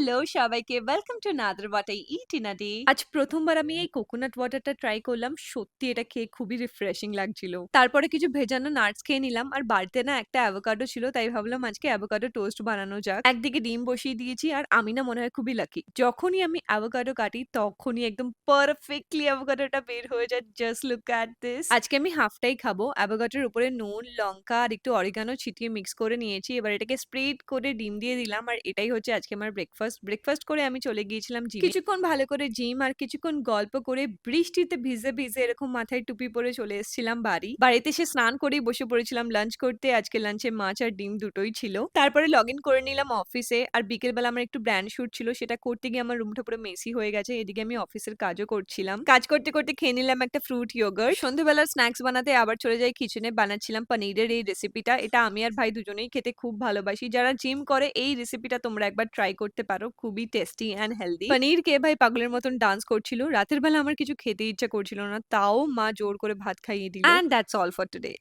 Hello সবাইকে welcome to another what I eat in a day. আজ প্রথমবার আমি এই কোকোনাট ওয়াটারটা ট্রাই করলাম। সত্যি এটা খেয়ে খুবই রিফ্রেশিং লাগছিল। তারপরে কিছু ভেজানো নাটস খেয়ে নিলাম আর বাড়িতে না একটা অ্যাভোকাডো ছিল, তাই ভাবলাম আজকে অ্যাভোকাডো টোস্ট বানানো যাক। একদিকে ডিম বসিয়ে দিয়েছি আর আমি না মনে হয় খুবই লাকি, যখনই আমি অ্যাভোকাডো কাটি তখনই একদম পারফেক্টলি অ্যাভোকাডোটা বের হয়ে যায়। Just look at this. আজকে আমি হাফটাই খাবো। অ্যাভোকাডোর উপরে নুন লঙ্কা আর একটু অরিগানো ছিটিয়ে মিক্স করে নিয়েছি। এবার এটাকে স্প্রেড করে ডিম দিয়ে দিলাম আর এটাই হচ্ছে আজকে আমার ব্রেকফাস্ট করে আমি চলে গিয়েছিলাম জিমে। কিছুক্ষণ ভালো করে জিম আর কিছুক্ষণ গল্প করে বৃষ্টিতে ভিজে ভিজে এরকম মাথায় টুপি পরে চলে এসেছিলাম বাড়িতে এসে স্নান করেই বসে পড়েছিলাম লাঞ্চ করতে। আজকে লাঞ্চে মাছ আর ডিম দুটোই ছিল। তারপরে লগ ইন করে নিলাম অফিসে আর বিকেল বেলা আমার একটু ব্র্যান্ড শুট ছিল, সেটা করতে গিয়ে আমার রুমটা পুরো মেসি হয়ে গেছে। এদিকে আমি অফিসের কাজও করছিলাম। কাজ করতে করতে খেয়ে নিলাম একটা ফ্রুট ইয়োগার্ট। সন্ধ্যেবেলার স্ন্যাক্স বানাতে আবার চলে যাই কিচেনে। বানাচ্ছিলাম পনিরের এই রেসিপিটা। এটা আমি আর ভাই দুজনেই খেতে খুব ভালোবাসি। যারা জিম করে এই রেসিপিটা তোমরা একবার ট্রাই করতে পারো। খুবই টেস্টি অ্যান্ড হেলদি। পনির খেয়ে ভাই পাগলের মতন ডান্স করছিল। রাতের বেলা আমার কিছু খেতে ইচ্ছা করছিল না, তাও মা জোর করে ভাত খাইয়ে দিল। And that's all for today.